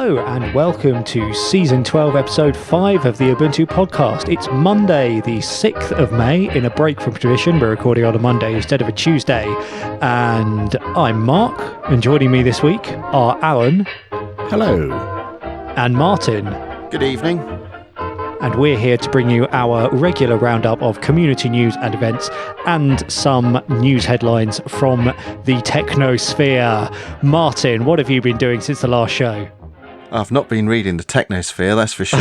Hello and welcome to Season 12, Episode 5 of the Ubuntu Podcast. It's Monday, the 6th of May. In a break from tradition, we're recording on a Monday instead of a Tuesday. And I'm Mark, and joining me this week are Alan. Hello. And Martin. Good evening. And we're here to bring you our regular roundup of community news and events and some news headlines from the technosphere. Martin, what have you been doing since the last show? I've not been reading the technosphere, that's for sure.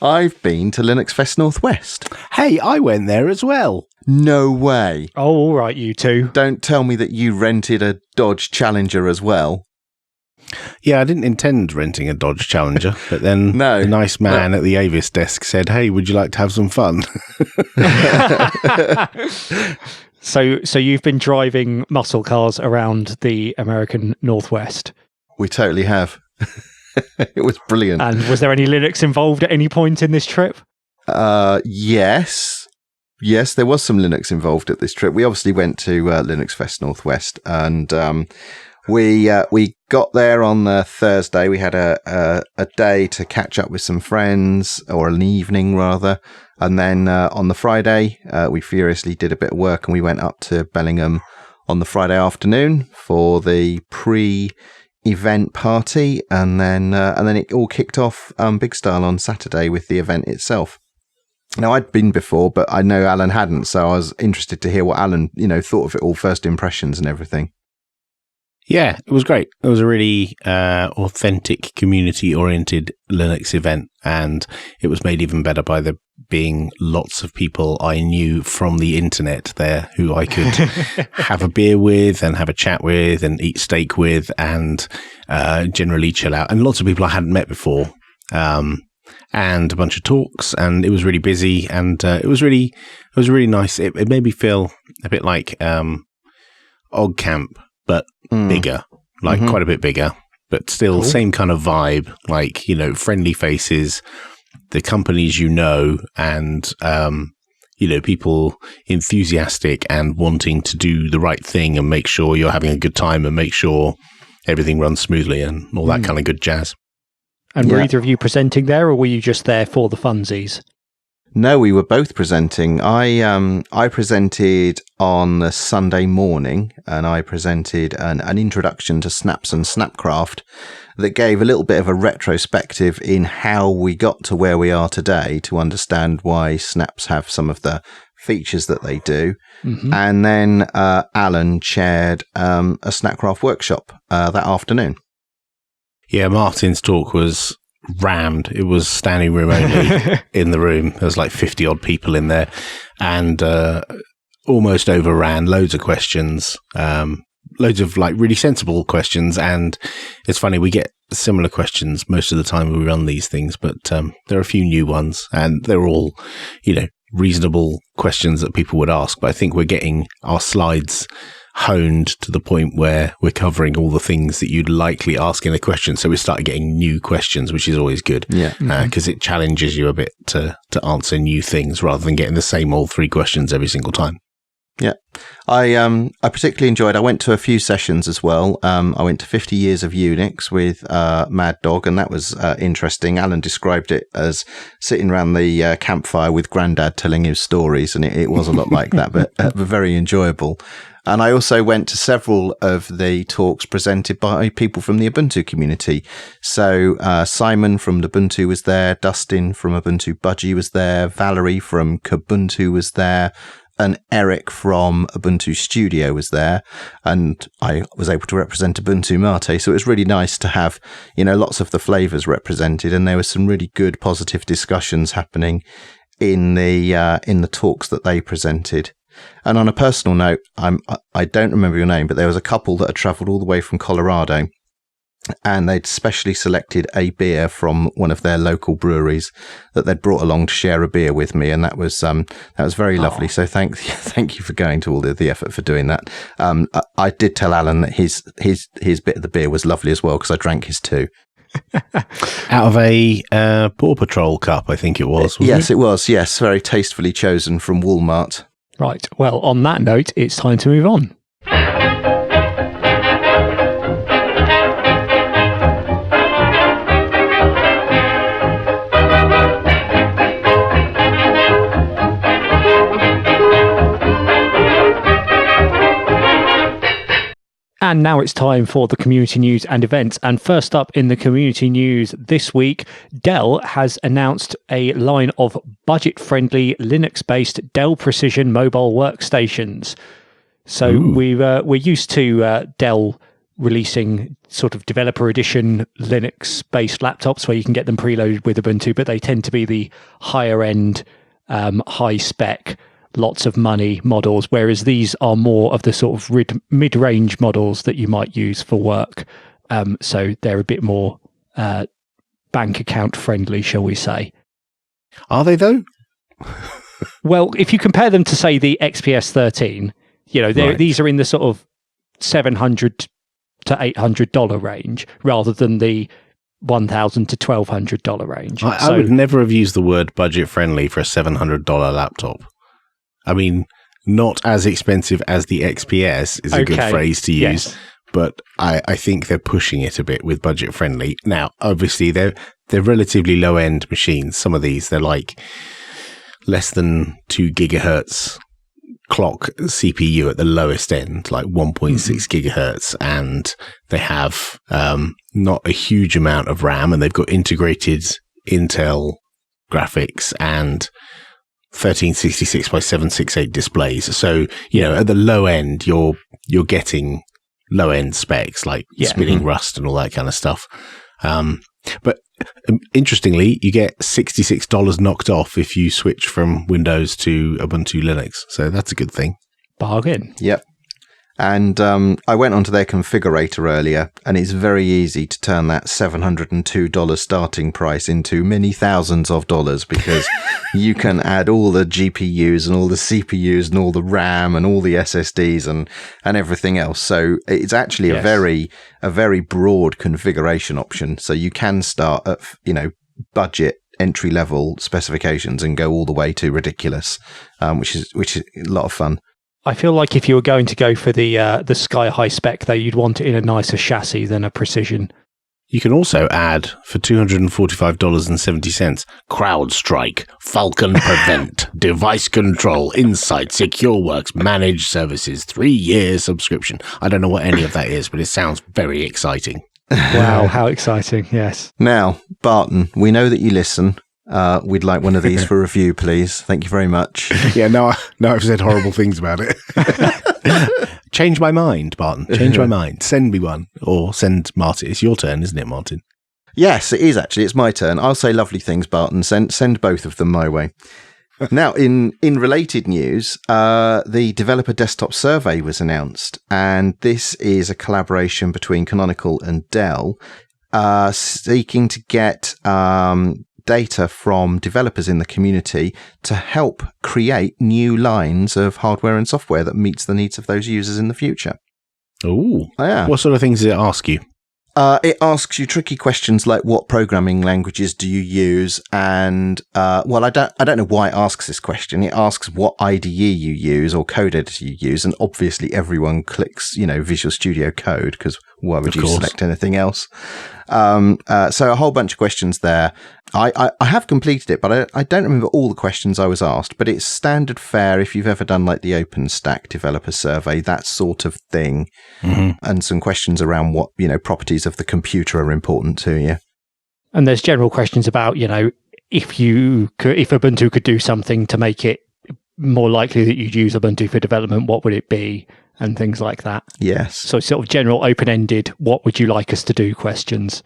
I've been to Linux Fest Northwest. Hey, I went there as well. No way. Oh, all right, you two. Don't tell me that you rented a Dodge Challenger as well. Yeah, I didn't intend renting a Dodge Challenger, but then the nice man at the Avis desk said, hey, would you like to have some fun? So you've been driving muscle cars around the American Northwest? We totally have. It was brilliant. And was there any Linux involved at any point in this trip? Yes. Yes, there was some Linux involved at this trip. We obviously went to Linux Fest Northwest, and we got there on Thursday. We had a day to catch up with some friends, or an evening rather. And then on the Friday, we furiously did a bit of work, and we went up to Bellingham on the Friday afternoon for the pre-event party. And then it all kicked off big style on Saturday with the event itself. Now, I'd been before, but I know Alan hadn't. So I was interested to hear what Alan, thought of it all, first impressions and everything. Yeah, it was great. It was a really authentic, community-oriented Linux event, and it was made even better by there being lots of people I knew from the internet there who I could have a beer with and have a chat with and eat steak with and generally chill out. And lots of people I hadn't met before, and a bunch of talks, and it was really busy, and it was really nice. It made me feel a bit like Ogg Camp, but bigger, quite a bit bigger, but still cool. Same kind of vibe, friendly faces, the companies and, people enthusiastic and wanting to do the right thing and make sure you're having a good time and make sure everything runs smoothly and all that kind of good jazz. And were either of you presenting there, or were you just there for the funsies? No, we were both presenting. I presented on the Sunday morning, and I presented an introduction to Snaps and Snapcraft that gave a little bit of a retrospective in how we got to where we are today to understand why Snaps have some of the features that they do. Mm-hmm. And then Alan chaired a Snapcraft workshop that afternoon. Yeah, Martin's talk was rammed. It was standing room only in the room. There was 50 odd people in there, and almost overran. Loads of questions, loads of really sensible questions. And it's funny, we get similar questions most of the time when we run these things, but there are a few new ones, and they're all, reasonable questions that people would ask. But I think we're getting our slides honed to the point where we're covering all the things that you'd likely ask in a question. So we started getting new questions, which is always good. Yeah. Because it challenges you a bit to answer new things rather than getting the same old 3 questions every single time. Yeah. I particularly enjoyed, I went to a few sessions as well. I went to 50 Years of Unix with Mad Dog, and that was interesting. Alan described it as sitting around the campfire with Grandad telling his stories, and it was a lot like that, but very enjoyable. And I also went to several of the talks presented by people from the Ubuntu community. So Simon from Ubuntu was there, Dustin from Ubuntu Budgie was there, Valerie from Kubuntu was there, and Eric from Ubuntu Studio was there. And I was able to represent Ubuntu Mate. So it was really nice to have, lots of the flavors represented. And there was some really good positive discussions happening in the talks that they presented. And on a personal note, I don't remember your name, but there was a couple that had travelled all the way from Colorado, and they'd specially selected a beer from one of their local breweries that they'd brought along to share a beer with me, and that was very lovely. So thank you for going to all the effort for doing that. I did tell Alan that his bit of the beer was lovely as well, because I drank his too. Out of a Paw Patrol cup, I think it was. Yes, it was. Yes, very tastefully chosen from Walmart. Right. Well, on that note, it's time to move on. And now it's time for the community news and events. And first up in the community news this week, Dell has announced a line of budget-friendly Linux-based Dell Precision mobile workstations. So we're used to Dell releasing sort of developer edition Linux-based laptops where you can get them preloaded with Ubuntu, but they tend to be the higher-end, high-spec, lots of money models, whereas these are more of the sort of mid-range models that you might use for work. So they're a bit more bank account friendly, shall we say. Are they, though? Well, if you compare them to, say, the XPS 13, these are in the sort of $700 to $800 range rather than the $1,000 to $1,200 range. I would never have used the word budget-friendly for a $700 laptop. I mean, not as expensive as the XPS is a good phrase to use, but I think they're pushing it a bit with budget friendly. Now, obviously, they're relatively low end machines. Some of these, they're like less than 2 gigahertz clock CPU at the lowest end, like 1.6 gigahertz, and they have not a huge amount of RAM, and they've got integrated Intel graphics and 1366 by 768 displays. So, at the low end, you're getting low end specs like spinning rust and all that kind of stuff. But interestingly, you get $66 knocked off if you switch from Windows to Ubuntu Linux. So that's a good thing. Bargain. Yep. And I went onto their configurator earlier, and it's very easy to turn that $702 starting price into many thousands of dollars, because you can add all the GPUs and all the CPUs and all the RAM and all the SSDs and everything else. So it's actually a very broad configuration option. So you can start at, budget entry level specifications and go all the way to ridiculous, which is a lot of fun. I feel like if you were going to go for the sky high spec, though, you'd want it in a nicer chassis than a Precision. You can also add, for $245.70, CrowdStrike, Falcon Prevent, Device Control, Insight, SecureWorks, Managed Services, 3-year subscription. I don't know what any of that is, but it sounds very exciting. Wow, how exciting, yes. Now, Barton, we know that you listen. We'd like one of these for review, please. Thank you very much. Yeah, now I've said horrible things about it. Change my mind, Barton. Change my mind. Send me one. Or send Martin. It's your turn, isn't it, Martin? Yes, it is actually. It's my turn. I'll say lovely things, Barton. Send both of them my way. Now, in related news, the Developer Desktop Survey was announced, and this is a collaboration between Canonical and Dell, seeking to get data from developers in the community to help create new lines of hardware and software that meets the needs of those users in the future. Ooh. Oh, yeah. What sort of things does it ask you? It asks you tricky questions like what programming languages do you use, and I don't know why it asks this question. It asks what IDE you use or code editor you use, and obviously everyone clicks Visual Studio Code, because why would you select anything else? So a whole bunch of questions there. I have completed it, but I don't remember all the questions I was asked, but it's standard fare if you've ever done like the OpenStack developer survey, that sort of thing. Mm-hmm. And some questions around what, properties of the computer are important to you. And there's general questions about, if Ubuntu could do something to make it more likely that you'd use Ubuntu for development, what would it be? And things like that. Yes. So sort of general open-ended, what would you like us to do questions.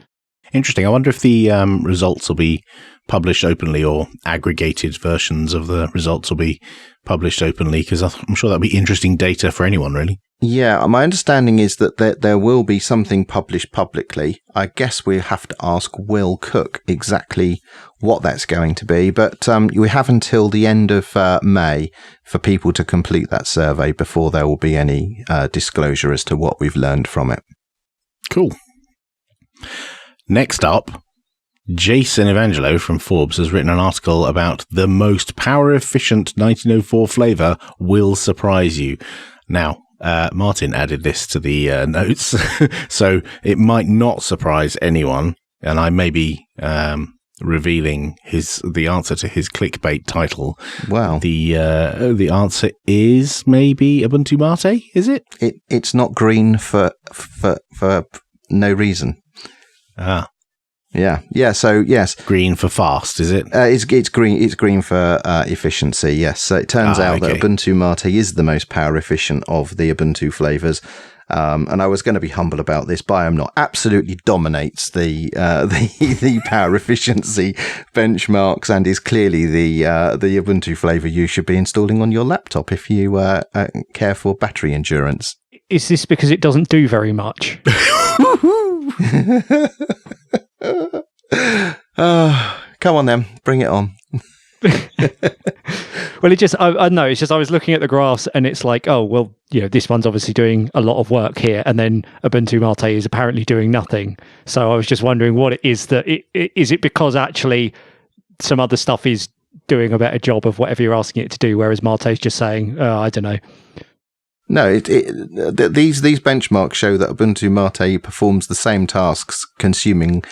Interesting. I wonder if the results will be published openly, or aggregated versions of the results will be published openly, because I'm sure that'll be interesting data for anyone, really. Yeah, my understanding is that there will be something published publicly. I guess we have to ask Will Cook exactly what that's going to be, but we have until the end of May for people to complete that survey before there will be any disclosure as to what we've learned from it. Cool. Next up, Jason Evangelo from Forbes has written an article about the most power-efficient 1904 flavour will surprise you. Now, Martin added this to the notes, so it might not surprise anyone, and I maybe revealing the answer to his clickbait title. Wow. The answer is maybe Ubuntu Mate, is it? It's not green for no reason. Ah. Yeah. So yes, green for fast, is it? It's green. It's green for efficiency. Yes. So it turns out that Ubuntu Mate is the most power efficient of the Ubuntu flavors. And I was going to be humble about this, but I am not. Absolutely dominates the power efficiency benchmarks, and is clearly the Ubuntu flavor you should be installing on your laptop if you care for battery endurance. Is this because it doesn't do very much? Come on then, bring it on. Well, I know, it's just I was looking at the graphs and it's like, oh, well, this one's obviously doing a lot of work here, and then Ubuntu Mate is apparently doing nothing. So I was just wondering what it is is it because actually some other stuff is doing a better job of whatever you're asking it to do, whereas Mate's just saying, I don't know. No, these benchmarks show that Ubuntu Mate performs the same tasks, consuming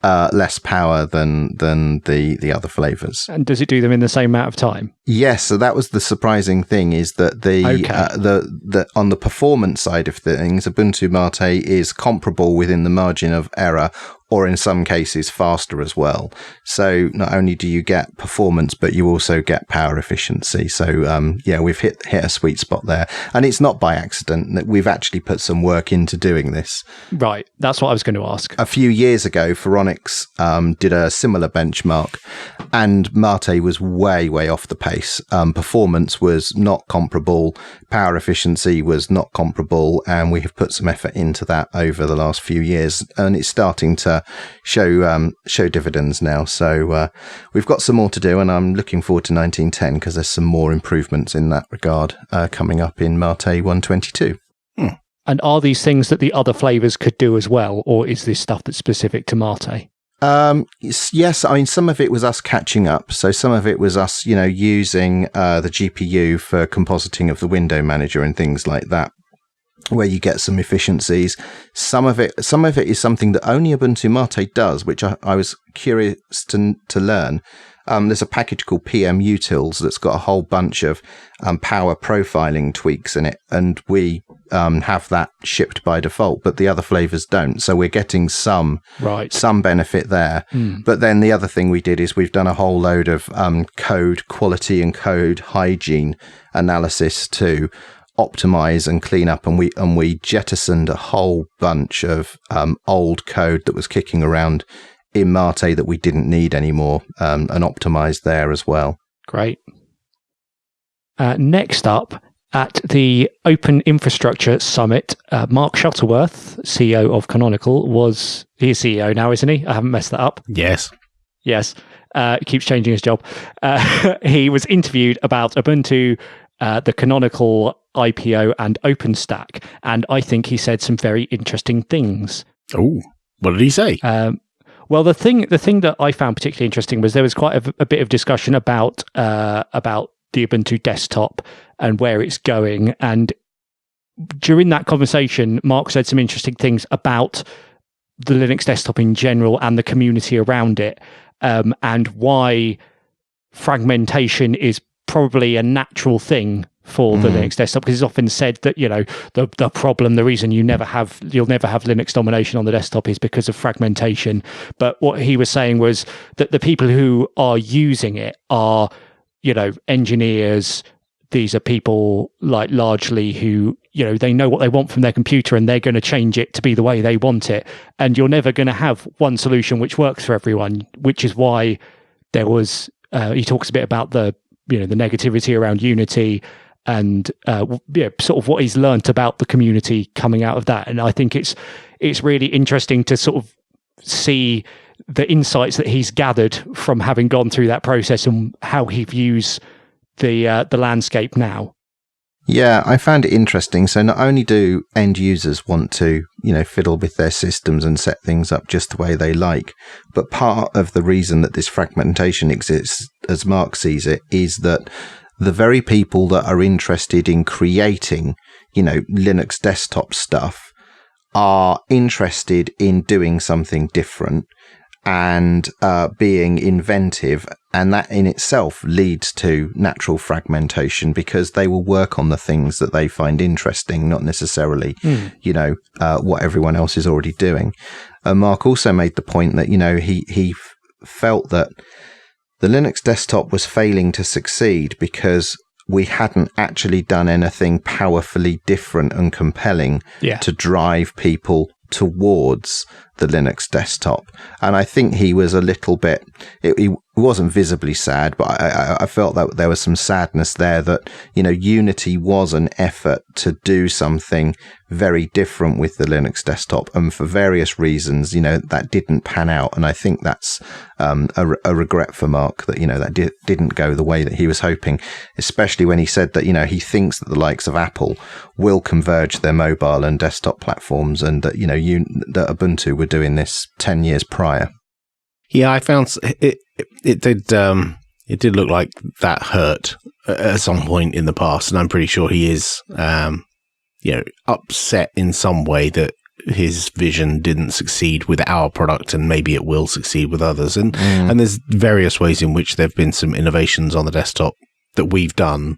less power than the other flavors. And does it do them in the same amount of time? Yes. So that was the surprising thing, is that the on the performance side of things, Ubuntu Mate is comparable within the margin of error, or in some cases faster as well. So not only do you get performance, but you also get power efficiency. So we've hit a sweet spot there, and it's not by accident. That we've actually put some work into doing this. Right, that's what I was going to ask. A few years ago, Phoronix did a similar benchmark, and Mate was way off the pace. Performance was not comparable, power efficiency was not comparable, and we have put some effort into that over the last few years, and it's starting to show dividends now. So we've got some more to do, and I'm looking forward to 1910 because there's some more improvements in that regard coming up in Mate 122. And are these things that the other flavors could do as well, or is this stuff that's specific to Mate? Yes, I mean, some of it was us catching up. So some of it was us, using the GPU for compositing of the window manager and things like that, where you get some efficiencies. Some of it is something that only Ubuntu Mate does, which I was curious to learn. There's a package called PM Utils that's got a whole bunch of power profiling tweaks in it, and we have that shipped by default, but the other flavors don't. So we're getting some benefit there. But then the other thing we did is we've done a whole load of code quality and code hygiene analysis to optimize and clean up, and we jettisoned a whole bunch of old code that was kicking around in Mate that we didn't need anymore, and optimized there as well. Great. Next up, at the Open Infrastructure Summit, Mark Shuttleworth, CEO of Canonical, he's CEO now, isn't he? I haven't messed that up. Yes. He keeps changing his job. He was interviewed about Ubuntu, the Canonical IPO, and OpenStack, and I think he said some very interesting things. Oh, what did he say? Well, the thing that I found particularly interesting was there was quite a bit of discussion about the Ubuntu Desktop and where it's going. And during that conversation, Mark said some interesting things about the Linux desktop in general and the community around it, and why fragmentation is probably a natural thing for the Linux desktop, because it's often said that the problem, the reason you'll never have Linux domination on the desktop is because of fragmentation. But what he was saying was that the people who are using it are engineers. These are people like largely who they know what they want from their computer, and they're going to change it to be the way they want it, and you're never going to have one solution which works for everyone, which is why there was he talks a bit about the the negativity around Unity, and sort of what he's learnt about the community coming out of that. And I think it's really interesting to sort of see the insights that he's gathered from having gone through that process and how he views the landscape now. Yeah, I found it interesting. So not only do end users want to, fiddle with their systems and set things up just the way they like, but part of the reason that this fragmentation exists, as Mark sees it, is that the very people that are interested in creating, Linux desktop stuff are interested in doing something different. and being inventive. And that in itself leads to natural fragmentation, because they will work on the things that they find interesting, not necessarily, what everyone else is already doing. Mark also made the point that, he felt that the Linux desktop was failing to succeed because we hadn't actually done anything powerfully different and compelling to drive people towards the Linux desktop. And I think he was a little bit, he wasn't visibly sad, but I felt that there was some sadness there that, Unity was an effort to do something very different with the Linux desktop. And for various reasons, that didn't pan out. And I think that's a regret for Mark that, that didn't go the way that he was hoping, especially when he said that, he thinks that the likes of Apple will converge their mobile and desktop platforms, and that, that Ubuntu were doing this 10 years prior. Yeah, I found it did look like that hurt at some point in the past, and I'm pretty sure he is, upset in some way that his vision didn't succeed with our product, and maybe it will succeed with others. And there's various ways in which there've been some innovations on the desktop that we've done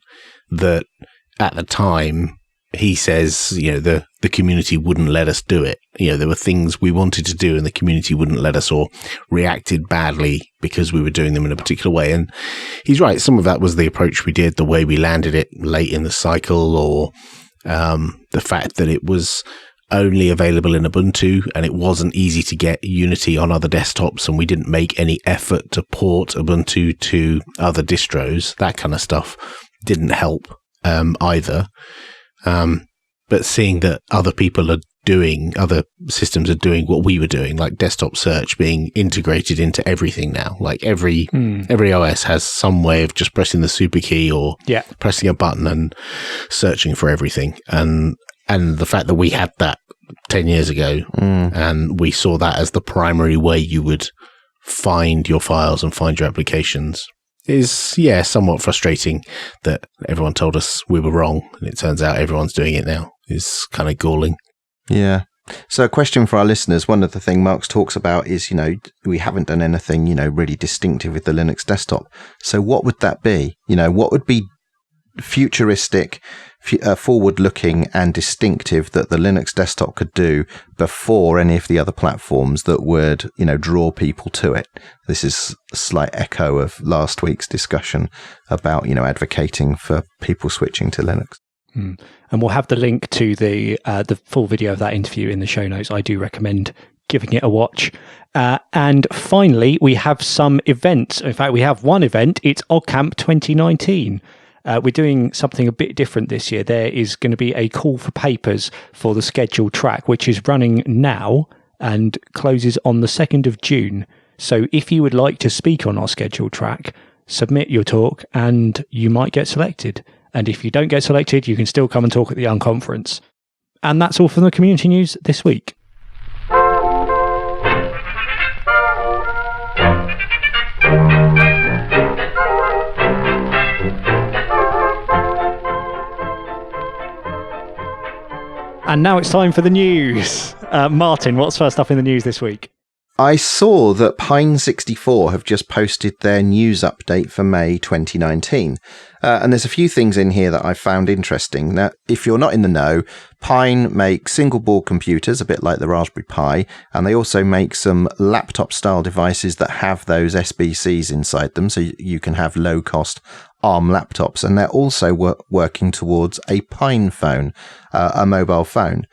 that at the time he says, the community wouldn't let us do it. There were things we wanted to do and the community wouldn't let us, or reacted badly because we were doing them in a particular way. And he's right. Some of that was the approach we did, the way we landed it late in the cycle, or the fact that it was only available in Ubuntu and it wasn't easy to get Unity on other desktops, and we didn't make any effort to port Ubuntu to other distros. That kind of stuff didn't help either. But seeing that other systems are doing what we were doing, like desktop search being integrated into everything now. Like every OS has some way of just pressing the super key or pressing a button and searching for everything. And the fact that we had that 10 years ago, and we saw that as the primary way you would find your files and find your applications, is, somewhat frustrating that everyone told us we were wrong, and it turns out everyone's doing it now. Is kind of galling. Yeah. So a question for our listeners. One of the things Mark talks about is, we haven't done anything, really distinctive with the Linux desktop. So what would that be? What would be futuristic, forward-looking and distinctive that the Linux desktop could do before any of the other platforms that would, draw people to it? This is a slight echo of last week's discussion about, advocating for people switching to Linux. And we'll have the link to the full video of that interview in the show notes. I do recommend giving it a watch. And finally, we have some events. In fact, we have one event. It's OggCamp 2019. We're doing something a bit different this year. There is going to be a call for papers for the scheduled track, which is running now and closes on the 2nd of June. So if you would like to speak on our scheduled track, submit your talk and you might get selected. And if you don't get selected, you can still come and talk at the unconference. And that's all from the community news this week. And now it's time for the news. Martin, what's first up in the news this week? I saw that Pine64 have just posted their news update for May 2019. And there's a few things in here that I found interesting. Now, if you're not in the know, Pine make single-board computers, a bit like the Raspberry Pi, and they also make some laptop-style devices that have those SBCs inside them, so you can have low-cost ARM laptops. And they're also working towards a Pine phone, a mobile phone.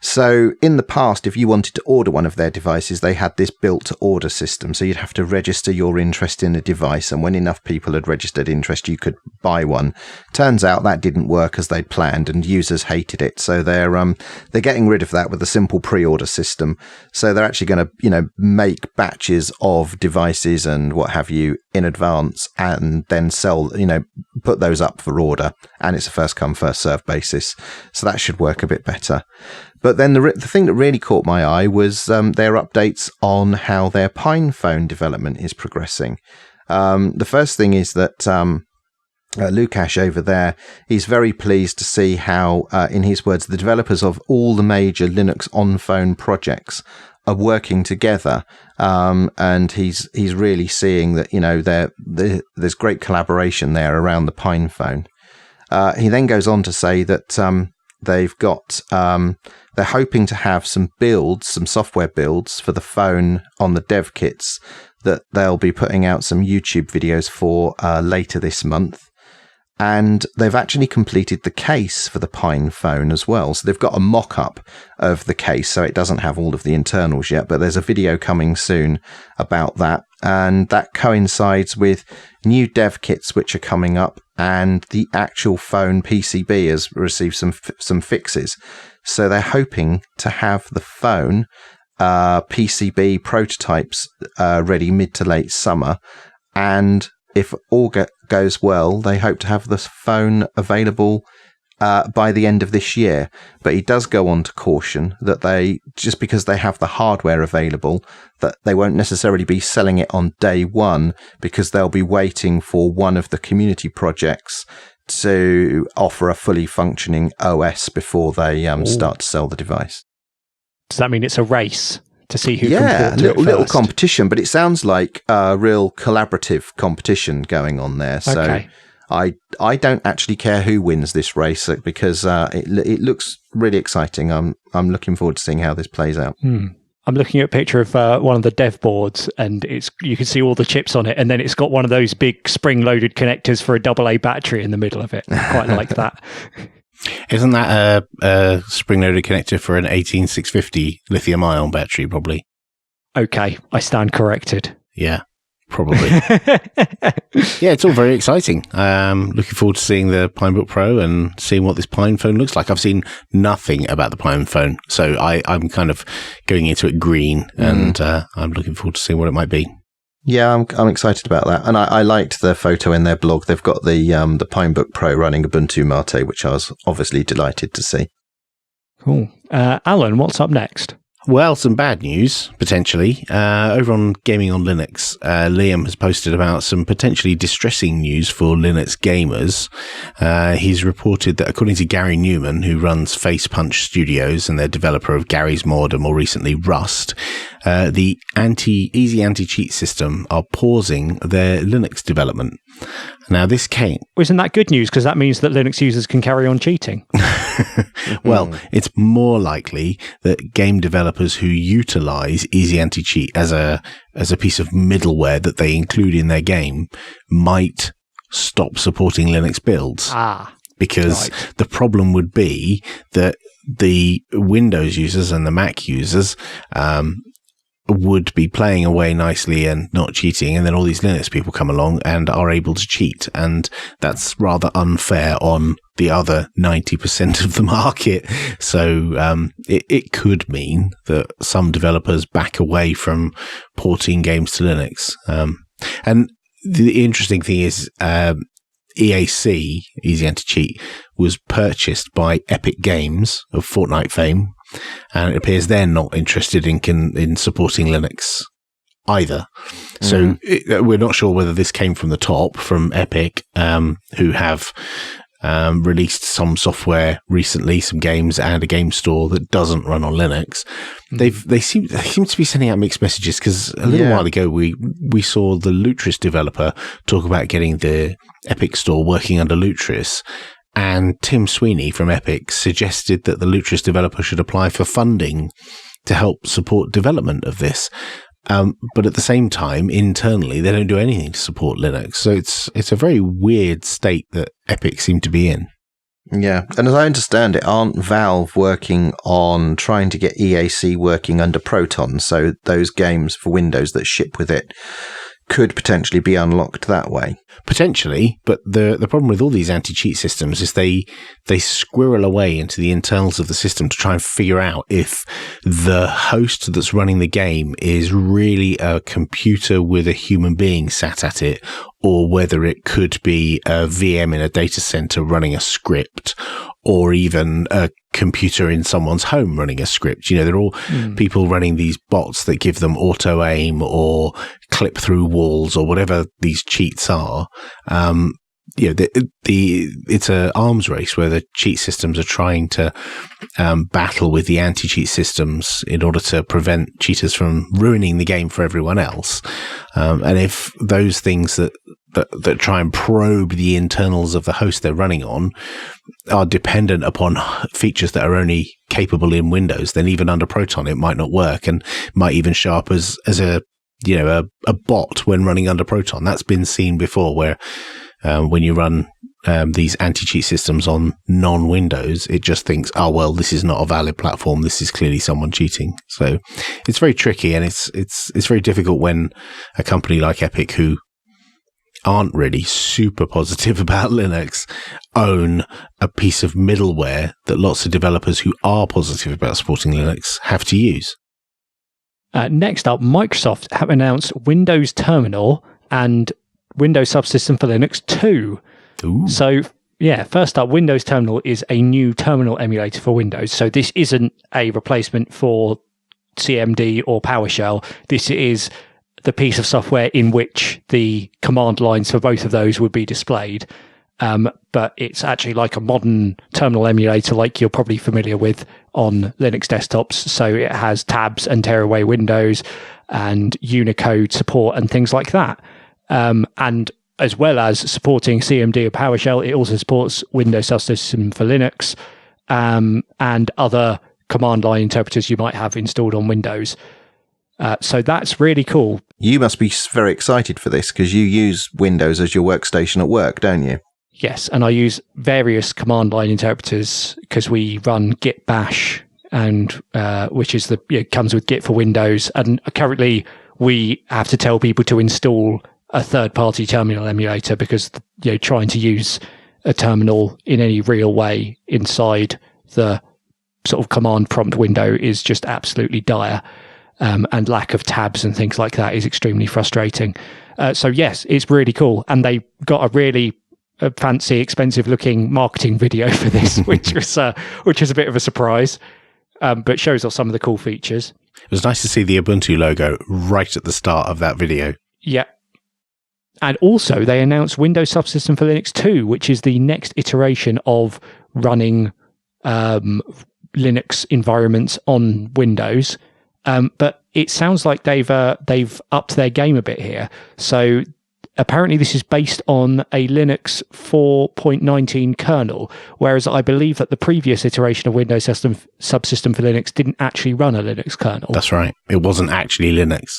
So in the past, if you wanted to order one of their devices, they had this built-to-order system. So you'd have to register your interest in a device, and when enough people had registered interest, you could buy one. Turns out that didn't work as they'd planned, and users hated it. So they're getting rid of that with a simple pre-order system. So they're actually going to, make batches of devices and what have you in advance, and then sell, put those up for order. And it's a first-come, first-served basis. So that should work a bit better. But then the thing that really caught my eye was their updates on how their Pine phone development is progressing. The first thing is that Lukash over there, he's very pleased to see how, in his words, the developers of all the major Linux on-phone projects working together, and he's really seeing that there's great collaboration there around the Pine phone. He then goes on to say that they've got they're hoping to have some software builds for the phone on the dev kits that they'll be putting out some YouTube videos for later this month. And they've actually completed the case for the Pine phone as well. So they've got a mock-up of the case, so it doesn't have all of the internals yet, but there's a video coming soon about that. And that coincides with new dev kits which are coming up, and the actual phone PCB has received some fixes. So they're hoping to have the phone PCB prototypes ready mid to late summer, and if all goes well, they hope to have the phone available by the end of this year. But he does go on to caution that just because they have the hardware available, that they won't necessarily be selling it on day one, because they'll be waiting for one of the community projects to offer a fully functioning OS before they start to sell the device. Does that mean it's a race to see who can port to it first? Little competition, but it sounds like a real collaborative competition going on there. So okay. I don't actually care who wins this race, because it looks really exciting. I'm looking forward to seeing how this plays out. I'm looking at a picture of one of the dev boards, and you can see all the chips on it, and then it's got one of those big spring-loaded connectors for a AA battery in the middle of it. I quite like that. Isn't that a spring-loaded connector for an 18650 lithium-ion battery, probably? Okay, I stand corrected. Yeah, probably. Yeah, it's all very exciting. Looking forward to seeing the Pinebook Pro and seeing what this Pine phone looks like. I've seen nothing about the Pine phone, so I'm kind of going into it green, and I'm looking forward to seeing what it might be. Yeah, I'm excited about that, and I liked the photo in their blog. They've got the Pinebook Pro running Ubuntu Mate, which I was obviously delighted to see. Cool. Alan, what's up next? Well, some bad news, potentially. Over on Gaming on Linux, Liam has posted about some potentially distressing news for Linux gamers. He's reported that according to Gary Newman, who runs Face Punch Studios and they're developer of Gary's Mod and more recently Rust, the easy anti-cheat system are pausing their Linux development. Now, this came... Isn't that good news? Because that means that Linux users can carry on cheating. Well, it's more likely that game developers who utilize Easy Anti-Cheat as a piece of middleware that they include in their game might stop supporting Linux builds. Because the problem would be that the Windows users and the Mac users would be playing away nicely and not cheating, and then all these Linux people come along and are able to cheat, and that's rather unfair on the other 90% of the market. So it could mean that some developers back away from porting games to Linux. And the interesting thing is EAC, Easy Anti-Cheat, was purchased by Epic Games of Fortnite fame, and it appears they're not interested in supporting Linux either. So we're not sure whether this came from the top, from Epic, who have released some software recently, some games and a game store that doesn't run on Linux. They seem to be sending out mixed messages, because a little while ago we saw the Lutris developer talk about getting the Epic store working under Lutris. And Tim Sweeney from Epic suggested that the Lutris developer should apply for funding to help support development of this. But at the same time, internally, they don't do anything to support Linux. So it's a very weird state that Epic seem to be in. Yeah, and as I understand it, aren't Valve working on trying to get EAC working under Proton? So those games for Windows that ship with it could potentially be unlocked that way. Potentially, but the problem with all these anti-cheat systems is they squirrel away into the internals of the system to try and figure out if the host that's running the game is really a computer with a human being sat at it, or whether it could be a VM in a data center running a script, or even a computer in someone's home running a script. You know, they're all people running these bots that give them auto aim or clip through walls or whatever these cheats are. it's an arms race where the cheat systems are trying to battle with the anti-cheat systems in order to prevent cheaters from ruining the game for everyone else. And if those things that try and probe the internals of the host they're running on are dependent upon features that are only capable in Windows, then even under Proton it might not work and might even show up as a bot when running under Proton. That's been seen before, where when you run these anti-cheat systems on non-Windows, it just thinks, oh, well, this is not a valid platform. This is clearly someone cheating. So it's very tricky, and it's very difficult when a company like Epic, who aren't really super positive about Linux, own a piece of middleware that lots of developers who are positive about supporting Linux have to use. Next up, Microsoft have announced Windows Terminal and Windows Subsystem for Linux 2. Ooh. So, yeah, first up, Windows Terminal is a new terminal emulator for Windows. So this isn't a replacement for CMD or PowerShell. This is the piece of software in which the command lines for both of those would be displayed. But it's actually like a modern terminal emulator like you're probably familiar with on Linux desktops. So it has tabs and tearaway windows and Unicode support and things like that. And as well as supporting CMD or PowerShell, it also supports Windows Subsystem for Linux and other command line interpreters you might have installed on Windows. So that's really cool. You must be very excited for this because you use Windows as your workstation at work, don't you? Yes, and I use various command line interpreters because we run Git Bash, and which is comes with Git for Windows. And currently, we have to tell people to install a third-party terminal emulator because trying to use a terminal in any real way inside the sort of command prompt window is just absolutely dire. And lack of tabs and things like that is extremely frustrating. So yes, it's really cool. And they got a really fancy, expensive-looking marketing video for this, which was a bit of a surprise, but shows off some of the cool features. It was nice to see the Ubuntu logo right at the start of that video. Yeah. And also, they announced Windows Subsystem for Linux 2, which is the next iteration of running Linux environments on Windows. But it sounds like they've upped their game a bit here. So apparently this is based on a Linux 4.19 kernel, whereas I believe that the previous iteration of Windows Subsystem for Linux didn't actually run a Linux kernel. That's right. It wasn't actually Linux.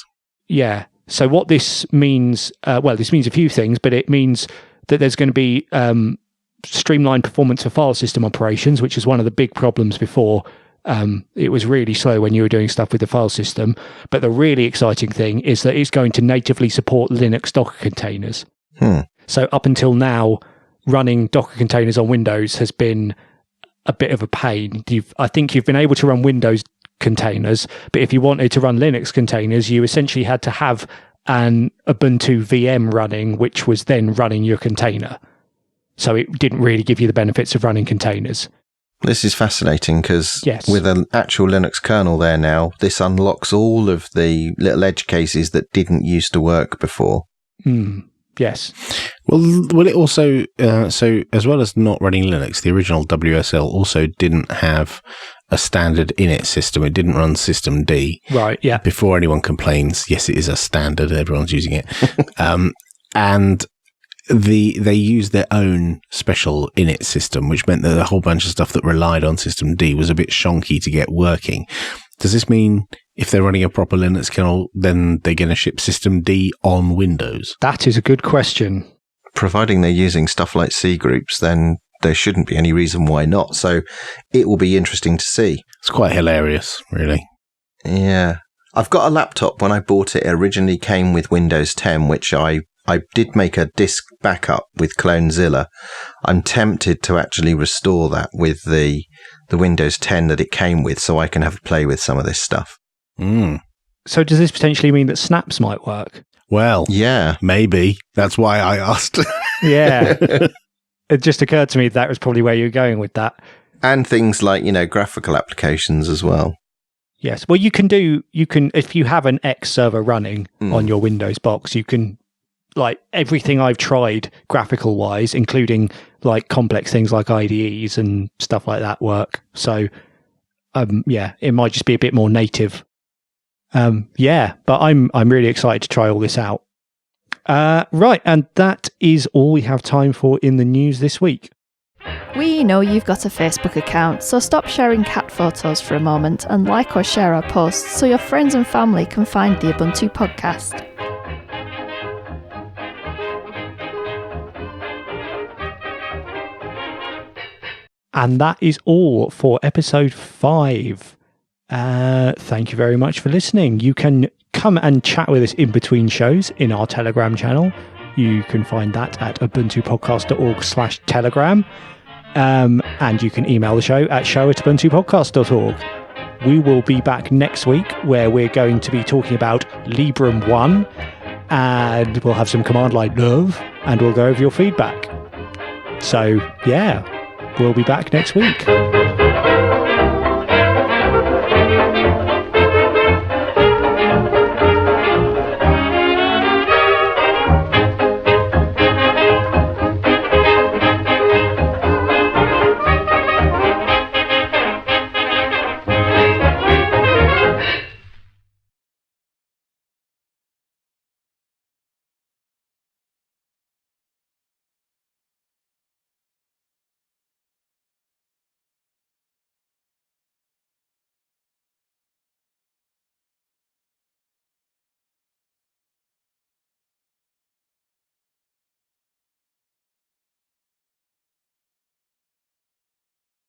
Yeah. So what this means, this means a few things, but it means that there's going to be streamlined performance for file system operations, which is one of the big problems before. It was really slow when you were doing stuff with the file system. But the really exciting thing is that it's going to natively support Linux Docker containers. So up until now, running Docker containers on Windows has been a bit of a pain. I think you've been able to run Windows containers, but if you wanted to run Linux containers, you essentially had to have an Ubuntu VM running, which was then running your container. So it didn't really give you the benefits of running containers. This is fascinating because yes, with an actual Linux kernel there now, this unlocks all of the little edge cases that didn't used to work before. Yes. Well, it also, so as well as not running Linux, the original WSL also didn't have a standard init system. It didn't run System D. Right, yeah. Before anyone complains, yes, it is a standard. Everyone's using it. And they used their own special init system, which meant that a whole bunch of stuff that relied on System D was a bit shonky to get working. Does this mean if they're running a proper Linux kernel, then they're going to ship System D on Windows? That is a good question. Providing they're using stuff like C groups, then there shouldn't be any reason why not. So it will be interesting to see. It's quite hilarious, really. Yeah. I've got a laptop. When I bought it, it originally came with Windows 10, which I did make a disk backup with Clonezilla. I'm tempted to actually restore that with the Windows 10 that it came with so I can have a play with some of this stuff. So does this potentially mean that snaps might work? Well, yeah, maybe. That's why I asked. Yeah. It just occurred to me that was probably where you're going with that. And things like, graphical applications as well. Yes. Well, you can if you have an X server running on your Windows box, you can like everything I've tried graphical wise, including like complex things like IDEs and stuff like that work. So, yeah, it might just be a bit more native. Yeah, but I'm really excited to try all this out. Right, and that is all we have time for in the news this week. We know you've got a Facebook account, so stop sharing cat photos for a moment and like or share our posts so your friends and family can find the Ubuntu podcast. And that is all for episode 5. Thank you very much for listening. You can come and chat with us in between shows in our Telegram channel. You can find that at ubuntupodcast.org/telegram. And you can email the show at show@ubuntupodcast.org. We will be back next week where we're going to be talking about Librem 1, and we'll have some command line love, and we'll go over your feedback. So, yeah, we'll be back next week.